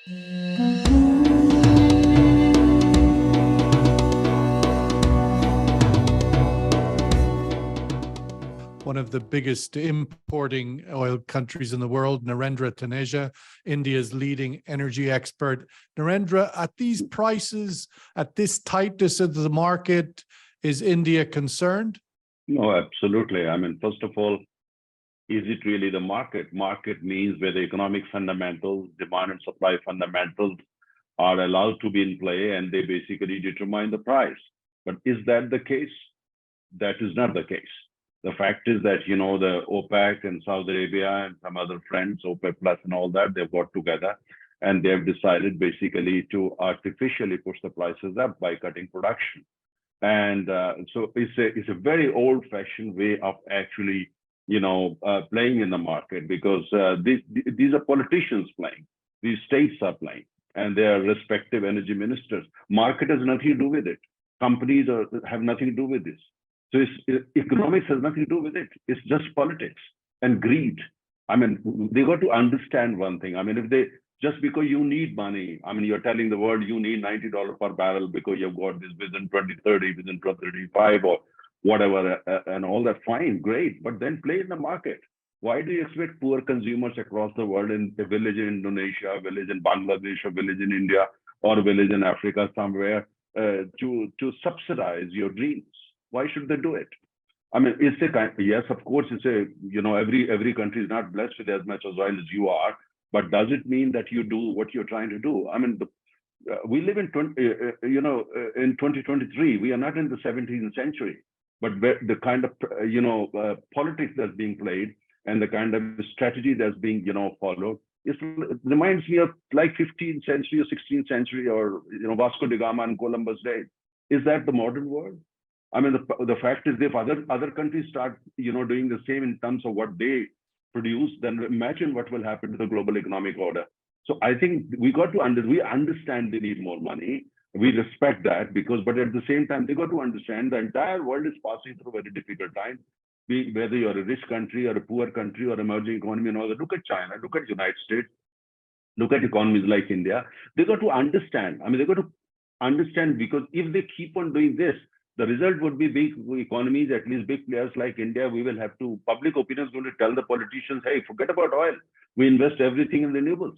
One of the biggest importing oil countries in the world, Narendra Taneja, India's leading energy expert. Narendra, at these prices, at this tightness of the market, is India concerned? No, absolutely. I mean, first of all, is it really the market? Market means where the economic fundamentals, demand and supply fundamentals are allowed to be in play, and they basically determine the price. But is that the case? That is not the case. The fact is that, the OPEC and Saudi Arabia and some other friends, OPEC Plus and all that, they've got together and they've decided basically to artificially push the prices up by cutting production. And so it's a very old-fashioned way of actually, playing in the market, because these are politicians playing, these states are playing, and their respective energy ministers. Market has nothing to do with it. Companies have nothing to do with this. So economics has nothing to do with it. It's just politics and greed. I mean, they got to understand one thing. I mean, just because you need money, I mean, you're telling the world you need $90 per barrel because you've got this vision 2030, vision 2035, or whatever, and all that, fine, great. But then play in the market. Why do you expect poor consumers across the world, in a village in Indonesia, a village in Bangladesh, a village in India, or a village in Africa somewhere, to subsidize your dreams? Why should they do it? I mean, it's a kind, yes, of course, it's a, every country is not blessed with as much as oil as you are, but does it mean that you do what you're trying to do? I mean, we live in, in 2023, we are not in the 17th century, but the kind of, politics that's being played and the kind of strategy that's being, followed, it reminds me of like 15th century or 16th century, or, Vasco da Gama and Columbus days. Is that the modern world? I mean, the fact is, if other countries start, doing the same in terms of what they produce, then imagine what will happen to the global economic order. So I think we got to we understand they need more money. We respect that, but at the same time, they got to understand the entire world is passing through a very difficult time. Whether you're a rich country or a poor country or emerging economy and all that, look at China, look at the United States, look at economies like India. They got to understand. I mean, they got to understand, because if they keep on doing this, the result would be big economies, at least big players like India. We will have to, public opinion is going to tell the politicians, hey, forget about oil. We invest everything in renewables.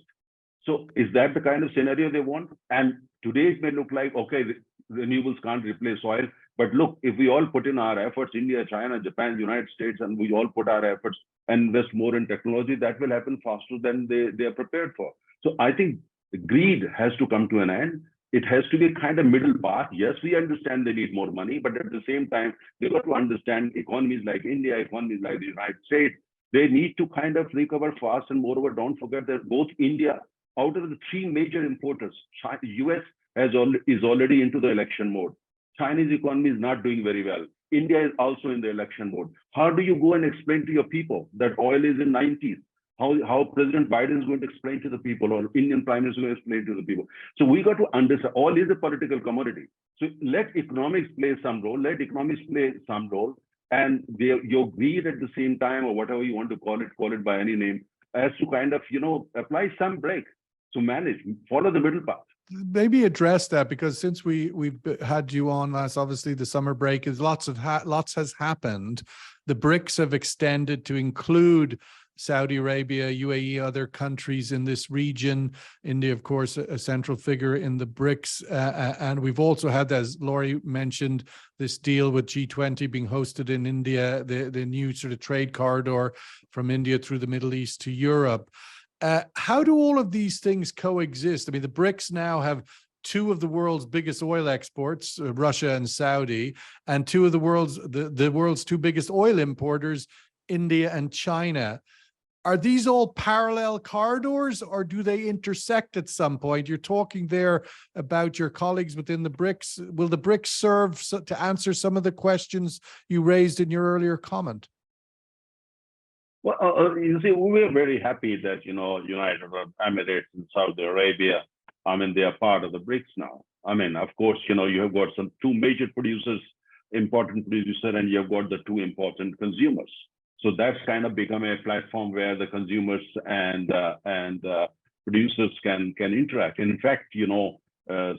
So is that the kind of scenario they want? And today it may look like, okay, renewables can't replace oil. But look, if we all put in our efforts, India, China, Japan, United States, and we all put our efforts and invest more in technology, that will happen faster than they are prepared for. So I think greed has to come to an end. It has to be kind of middle path. Yes, we understand they need more money, but at the same time, they got to understand economies like India, economies like the United States, they need to kind of recover fast. And moreover, don't forget that both India, out of the three major importers, US is already into the election mode. Chinese economy is not doing very well. India is also in the election mode. How do you go and explain to your people that oil is in 90s? How President Biden is going to explain to the people, or Indian Prime Minister is going to explain to the people. So we got to understand, oil is a political commodity. So let economics play some role, and your greed at the same time, or whatever you want to call it by any name, has to kind of, apply some break to manage, follow the middle path. Maybe address that, because since we've had you on last, obviously the summer break is lots has happened. The BRICS have extended to include Saudi Arabia, UAE, other countries in this region. India, of course, a central figure in the BRICS. And we've also had, as Laurie mentioned, this deal with G20 being hosted in India, the new sort of trade corridor from India through the Middle East to Europe. How do all of these things coexist? I mean, the BRICS now have two of the world's biggest oil exports, Russia and Saudi, and two of the world's two biggest oil importers, India and China. Are these all parallel corridors, or do they intersect at some point? You're talking there about your colleagues within the BRICS. Will the BRICS serve to answer some of the questions you raised in your earlier comment? Well, you see, we're very happy that, United Arab Emirates and Saudi Arabia, I mean, they are part of the BRICS now. I mean, of course, you have got two major producers, important producer, and you've got the two important consumers. So that's kind of become a platform where the consumers and producers can interact. In fact,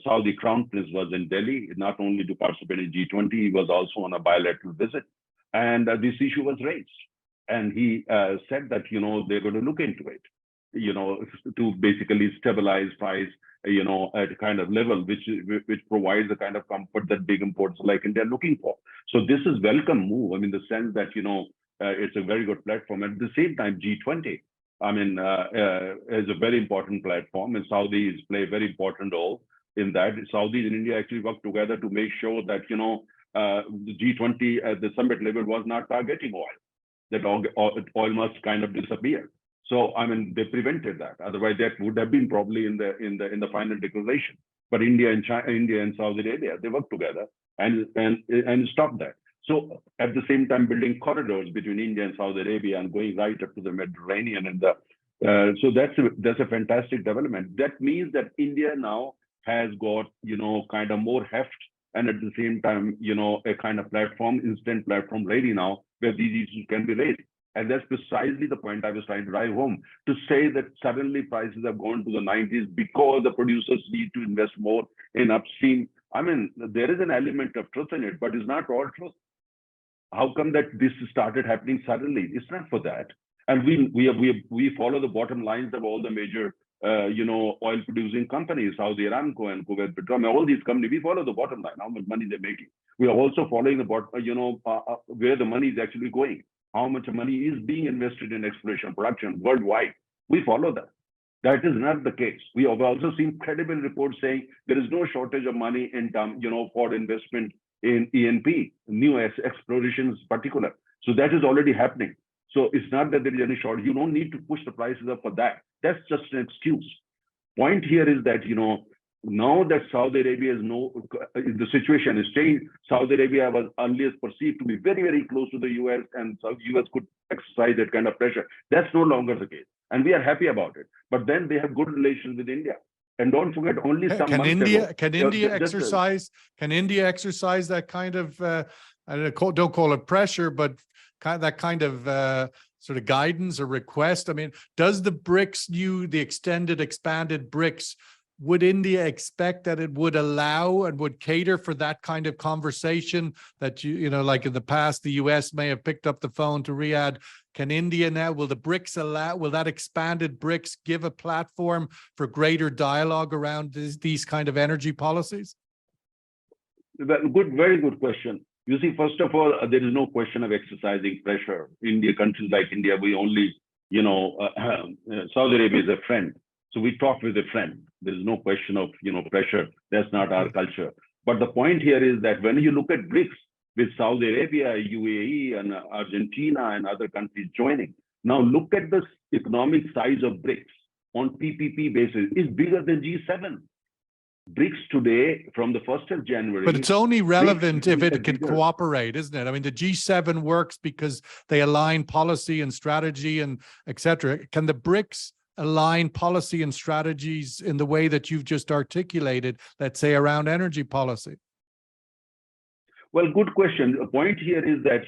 Saudi Crown Prince was in Delhi, not only to participate in G20, he was also on a bilateral visit. And this issue was raised. And he said that, they're going to look into it, to basically stabilize price, at a kind of level which provides the kind of comfort that big importers like India are looking for. So this is welcome move. I mean, the sense that, it's a very good platform. At the same time, G20, is a very important platform, and Saudis play a very important role in that. Saudis and India actually work together to make sure that, the G20 at the summit level was not targeting oil, that oil must kind of disappear. So, they prevented that. Otherwise, that would have been probably in the final declaration. But India and Saudi Arabia, they work together and stop that. So at the same time, building corridors between India and Saudi Arabia and going right up to the Mediterranean, and so that's a fantastic development. That means that India now has got kind of more heft, and at the same time a kind of platform, instant platform ready now where these issues can be raised. And that's precisely the point I was trying to drive home, to say that suddenly prices have gone to the 90s because the producers need to invest more in upstream. There is an element of truth in it, but it's not all truth. How come that this started happening suddenly? It's not for that. And we follow the bottom lines of all the major oil producing companies, Saudi Aramco and Kuwait Petroleum, all these companies. We follow the bottom line, how much money they're making. We are also following the where the money is actually going, how much money is being invested in exploration production worldwide. We follow that. That is not the case. We have also seen credible reports saying there is no shortage of money in for investment in E&P, new explorations particular. So that is already happening. So it's not that there is any shortage. You don't need to push the prices up for that. That's just an excuse. Point here is that, now that Saudi Arabia is the situation is changed. Saudi Arabia was earlier perceived to be very, very close to the US, and the US could exercise that kind of pressure. That's no longer the case. And we are happy about it. But then they have good relations with India. And don't forget, only some can months India ago, can India exercise that kind of I don't call it pressure, but that kind of sort of guidance or request? Does the BRICS expanded BRICS, would India expect that it would allow and would cater for that kind of conversation that like in the past, the US may have picked up the phone to Riyadh? Can India now, will that expanded BRICS give a platform for greater dialogue around these kind of energy policies? Very good question. You see, first of all, there is no question of exercising pressure. Countries like India, we only, Saudi Arabia is a friend. So we talk with a friend. There is no question of, pressure. That's not our culture. But the point here is that when you look at BRICS, with Saudi Arabia, UAE, and Argentina, and other countries joining, now look at the economic size of BRICS on PPP basis. It's bigger than G7. BRICS today, from the 1st of January. But it's only relevant if it can cooperate, isn't it? The G7 works because they align policy and strategy and et cetera. Can the BRICS align policy and strategies in the way that you've just articulated, let's say around energy policy? Well, good question. The point here is that,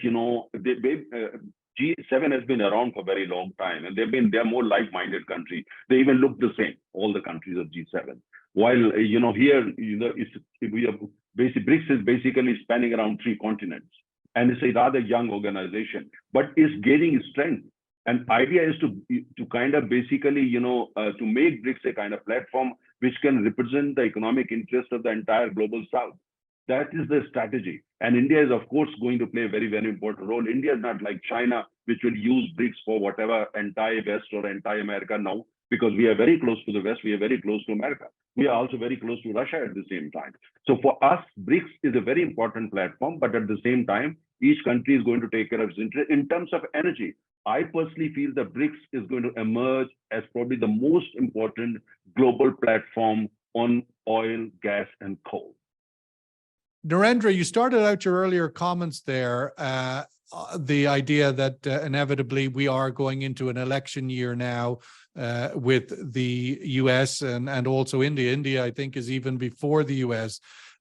G7 has been around for a very long time, and they're more like-minded countries. They even look the same, all the countries of G7. While, here, BRICS is basically spanning around 3 continents, and it's a rather young organization, but it's gaining strength. And idea is to kind of basically, to make BRICS a kind of platform which can represent the economic interest of the entire global South. That is the strategy. And India is, of course, going to play a very, very important role. India is not like China, which will use BRICS for whatever entire West or entire America now, because we are very close to the West, we are very close to America. We are also very close to Russia at the same time. So for us, BRICS is a very important platform, but at the same time, each country is going to take care of its interest. In terms of energy, I personally feel that BRICS is going to emerge as probably the most important global platform on oil, gas, and coal. Narendra, you started out your earlier comments there, the idea that inevitably we are going into an election year now with the US and also India. India, I think, is even before the US.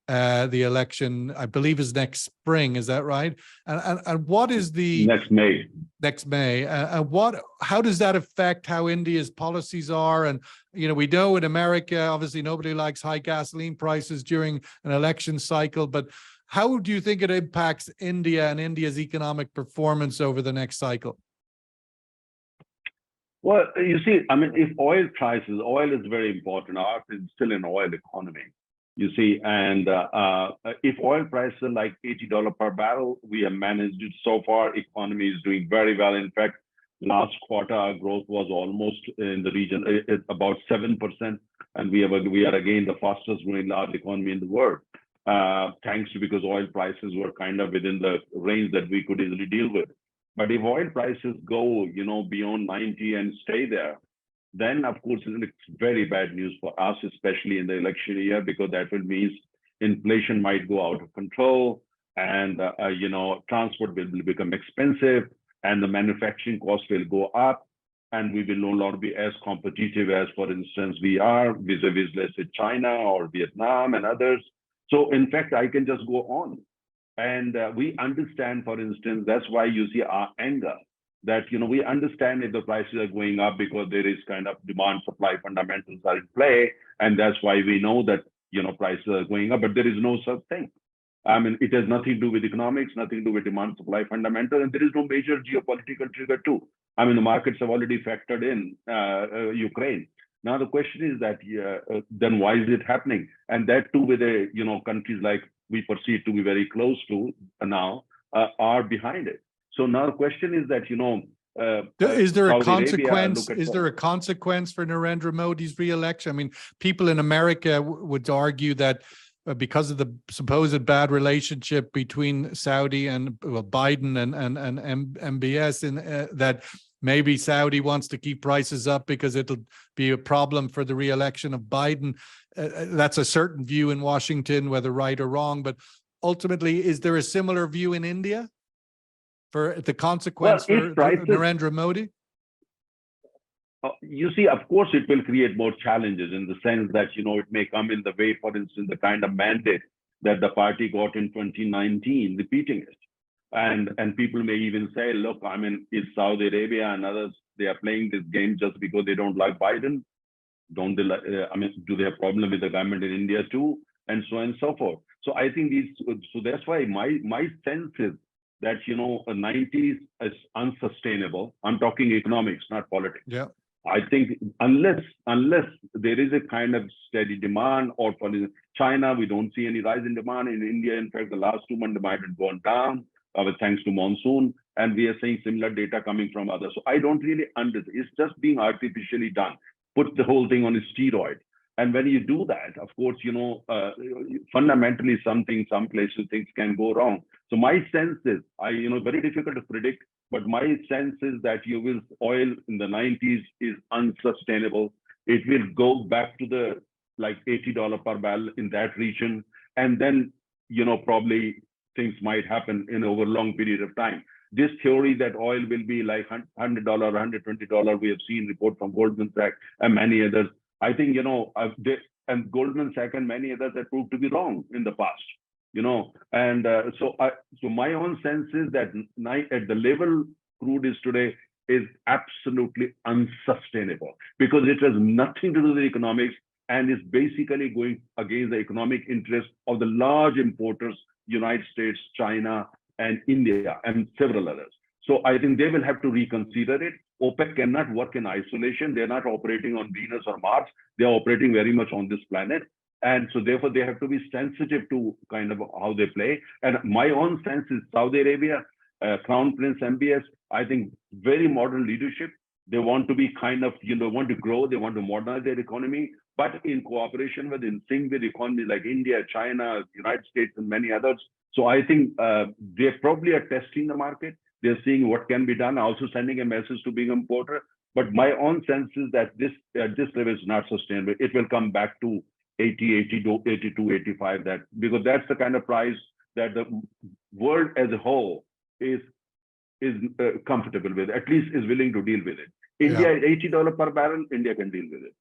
The election, I believe, is next spring. Is that right? And what is the next May? Next May. How does that affect how India's policies are? And, we know in America, obviously nobody likes high gasoline prices during an election cycle, but how do you think it impacts India and India's economic performance over the next cycle? Well, you see, I mean, if oil is very important. Ours is still an oil economy, you see, and if oil prices are like $80 per barrel, we have managed it so far. Economy is doing very well. In fact, last quarter, our growth was almost in the region, it's about 7%, and we are again the fastest growing large economy in the world, thanks to because oil prices were kind of within the range that we could easily deal with. But if oil prices go, beyond 90 and stay there, then of course it's very bad news for us, especially in the election year, because that will mean inflation might go out of control, and transport will become expensive, and the manufacturing cost will go up, and we will no longer be as competitive as, for instance, we are vis-a-vis, let's say, China or Vietnam and others. So in fact, I can just go on. And we understand, for instance, that's why you see our anger, that, we understand if the prices are going up because there is kind of demand supply fundamentals are in play. And that's why we know that, prices are going up, but there is no such thing. I mean, it has nothing to do with economics, nothing to do with demand supply fundamentals, and there is no major geopolitical trigger too. I mean, the markets have already factored in Ukraine. Now, the question is that, then why is it happening? And that too with countries like we perceive to be very close to now are behind it. So now the question is that, is there a Saudi consequence? Arabia, Is there a consequence for Narendra Modi's re-election? I mean, people in America would argue that because of the supposed bad relationship between Saudi and Biden and MBS, that maybe Saudi wants to keep prices up because it'll be a problem for the re-election of Biden. That's a certain view in Washington, whether right or wrong. But ultimately, is there a similar view in India for the consequence for Narendra Modi? You see, of course, it will create more challenges in the sense that, it may come in the way, for instance, the kind of mandate that the party got in 2019, repeating it. And people may even say, look, I mean, is Saudi Arabia and others, they are playing this game just because they don't like Biden? Don't they, do they have problem with the government in India too? And so on and so forth. So I think so that's why my sense is that, the 90s is unsustainable. I'm talking economics, not politics. Yeah. I think unless there is a kind of steady demand, or for China, we don't see any rise in demand. In India, in fact, the last 2 months demand had gone down thanks to monsoon, and we are seeing similar data coming from others. So I don't really understand. It's just being artificially done. Put the whole thing on a steroid. And when you do that, of course, fundamentally some places things can go wrong. So my sense is, very difficult to predict, but my sense is that oil in the 90s is unsustainable. It will go back to the like $80 per barrel in that region. And then, probably things might happen in over a long period of time. This theory that oil will be like $100, $120, we have seen report from Goldman Sachs and many others. I think, and Goldman Sachs and many others have proved to be wrong in the past, and so my own sense is that at the level crude is today is absolutely unsustainable, because it has nothing to do with economics and is basically going against the economic interests of the large importers, United States, China, and India, and several others. So I think they will have to reconsider it. OPEC cannot work in isolation. They're not operating on Venus or Mars. They're operating very much on this planet. And so therefore they have to be sensitive to kind of how they play. And my own sense is Saudi Arabia, Crown Prince MBS, I think very modern leadership. They want to be kind of, want to grow. They want to modernize their economy, but in cooperation with, in sync with economies like India, China, United States, and many others. So I think they probably are testing the market. They're seeing what can be done, also sending a message to being importer. But my own sense is that this level is not sustainable. It will come back to 80, 82, 85, because that's the kind of price that the world as a whole is comfortable with, at least is willing to deal with it. India, $80 per barrel, India can deal with it.